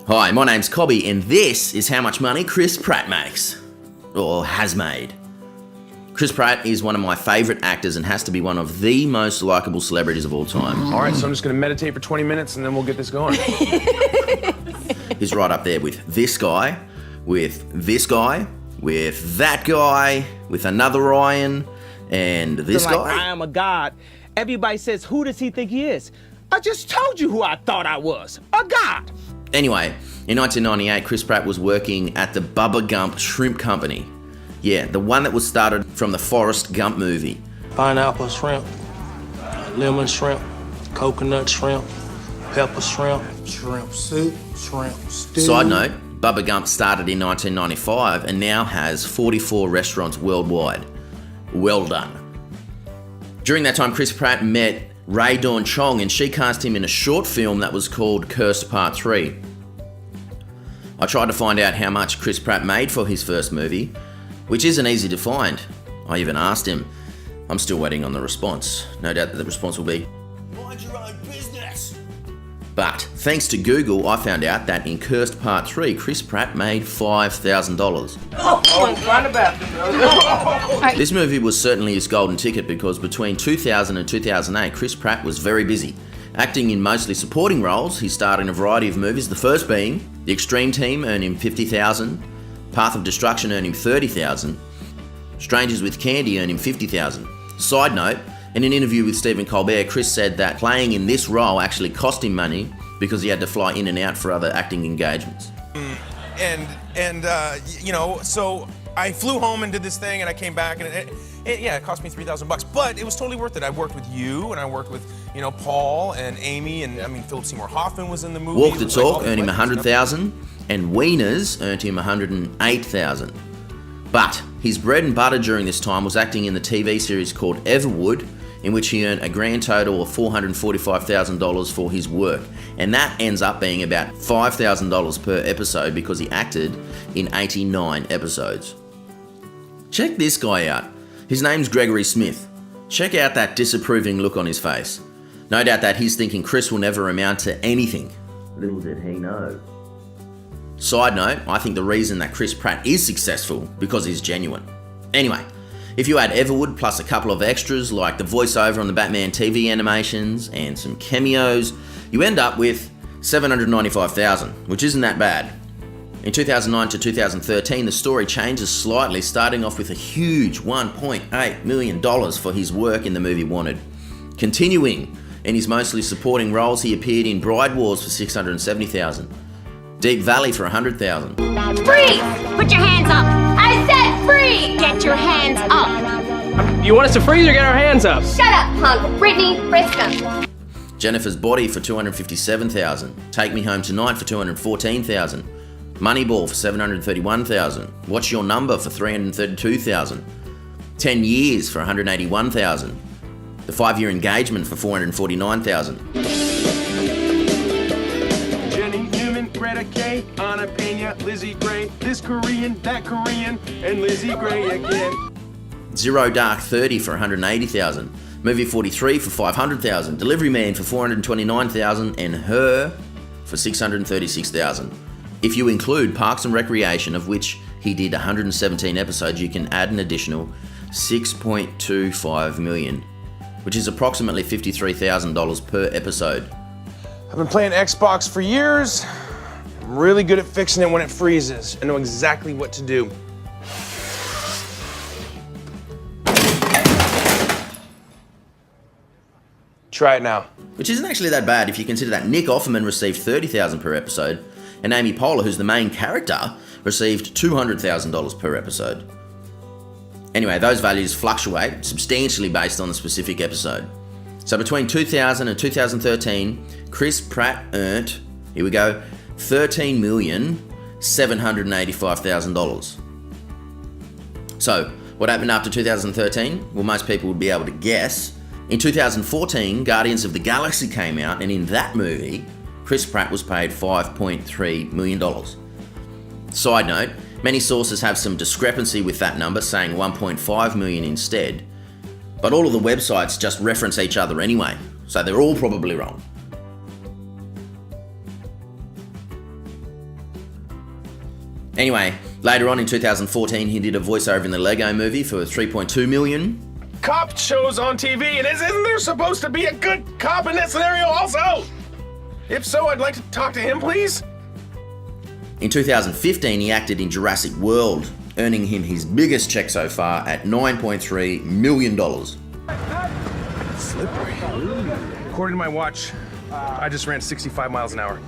Hi, my name's Cobby, and this is how much money Chris Pratt makes. Or has made. Chris Pratt is one of my favourite actors and has to be one of the most likeable celebrities of all time. All right, so I'm just going to meditate for 20 minutes and then we'll get this going. He's right up there with this guy, with this guy, with that guy, with another Ryan, and this guy. I am a god. Everybody says, who does he think he is? I just told you who I thought I was. A god. Anyway, in 1998, Chris Pratt was working at the Bubba Gump Shrimp Company. Yeah, the one that was started from the Forrest Gump movie. Pineapple shrimp, lemon shrimp, coconut shrimp, pepper shrimp, shrimp soup, shrimp stew. Side note, Bubba Gump started in 1995 and now has 44 restaurants worldwide. Well done. During that time, Chris Pratt met Rae Dawn Chong and she cast him in a short film that was called Cursed Part 3. I tried to find out how much Chris Pratt made for his first movie, which isn't easy to find. I even asked him. I'm still waiting on the response. No doubt that the response will be, mind your own business. But thanks to Google, I found out that in Cursed Part 3, Chris Pratt made $5,000. This movie was certainly his golden ticket because between 2000 and 2008, Chris Pratt was very busy. Acting in mostly supporting roles, he starred in a variety of movies, the first being The Extreme Team earned him $50,000, Path of Destruction earned him $30,000, Strangers with Candy earned him $50,000. Side note, in an interview with Stephen Colbert, Chris said that playing in this role actually cost him money because he had to fly in and out for other acting engagements. So I flew home and did this thing and I came back and it cost me $3,000, but it was totally worth it. I worked with you and I worked with, Paul and Amy and Philip Seymour Hoffman was in the movie. Walk the Talk earned him $100,000 and Wieners earned him $108,000. But his bread and butter during this time was acting in the TV series called Everwood, in which he earned a grand total of $445,000 for his work. And that ends up being about $5,000 per episode because he acted in 89 episodes. Check this guy out. His name's Gregory Smith. Check out that disapproving look on his face. No doubt that he's thinking Chris will never amount to anything. Little did he know. Side note, I think the reason that Chris Pratt is successful because he's genuine. Anyway, if you add Everwood plus a couple of extras like the voiceover on the Batman TV animations and some cameos, you end up with $795,000, which isn't that bad. In 2009 to 2013, the story changes slightly, starting off with a huge $1.8 million for his work in the movie Wanted. Continuing, in his mostly supporting roles, he appeared in Bride Wars for $670,000, Deep Valley for $100,000. Freeze! Put your hands up! I said freeze! Get your hands up! You want us to freeze or get our hands up? Shut up, punk! Brittany, frisk 'em. Jennifer's Body for $257,000, Take Me Home Tonight for $214,000, Moneyball for $731,000, What's Your Number for $332,000, 10 Years for $181,000, The 5-Year Engagement for $449,000. Greta K, Anna Pena, Lizzie Gray, this Korean, that Korean, and Lizzie Gray again. Zero Dark 30 for $180,000, Movie 43 for $500,000, Delivery Man for $429,000, and Her for $636,000. If you include Parks and Recreation, of which he did 117 episodes, you can add an additional $6.25 million, which is approximately $53,000 per episode. I've been playing Xbox for years. I'm really good at fixing it when it freezes. I know exactly what to do. Try it now. Which isn't actually that bad if you consider that Nick Offerman received $30,000 per episode, and Amy Poehler, who's the main character, received $200,000 per episode. Anyway, those values fluctuate substantially based on the specific episode. So between 2000 and 2013, Chris Pratt earned, here we go, $13,785,000. So, what happened after 2013? Well, most people would be able to guess. In 2014, Guardians of the Galaxy came out, and in that movie, Chris Pratt was paid $5.3 million. Side note, many sources have some discrepancy with that number, saying $1.5 million instead. But all of the websites just reference each other anyway, so they're all probably wrong. Anyway, later on in 2014, he did a voiceover in the Lego movie for $3.2 million. Cop shows on TV, and isn't there supposed to be a good cop in that scenario also? If so, I'd like to talk to him, please. In 2015, he acted in Jurassic World, earning him his biggest check so far at $9.3 million. Slippery. According to my watch, I just ran 65 miles an hour.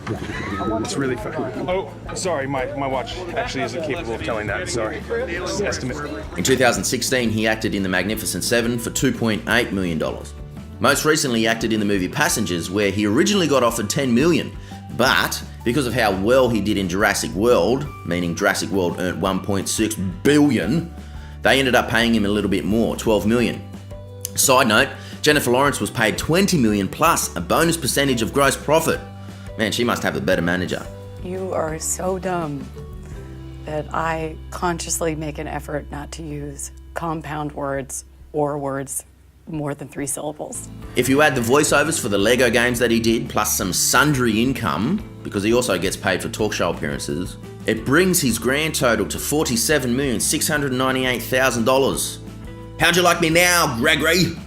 It's really fast. Oh, sorry, my watch actually isn't capable of telling that. Sorry. It's an estimate. In 2016, he acted in The Magnificent Seven for $2.8 million. Most recently, he acted in the movie Passengers, where he originally got offered $10 million, but because of how well he did in Jurassic World, meaning Jurassic World earned $1.6 billion, they ended up paying him a little bit more, $12 million. Side note, Jennifer Lawrence was paid $20 million plus a bonus percentage of gross profit. Man, she must have a better manager. You are so dumb that I consciously make an effort not to use compound words or words more than 3 syllables. If you add the voiceovers for the Lego games that he did, plus some sundry income, because he also gets paid for talk show appearances, it brings his grand total to $47,698,000. How'd you like me now, Gregory?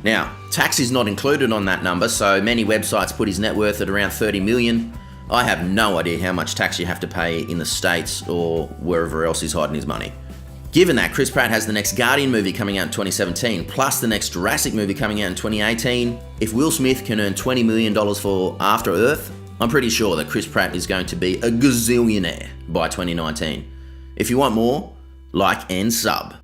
Now, tax is not included on that number, so many websites put his net worth at around $30 million. I have no idea how much tax you have to pay in the States or wherever else he's hiding his money. Given that Chris Pratt has the next Guardian movie coming out in 2017, plus the next Jurassic movie coming out in 2018, if Will Smith can earn $20 million for After Earth, I'm pretty sure that Chris Pratt is going to be a gazillionaire by 2019. If you want more, like and sub.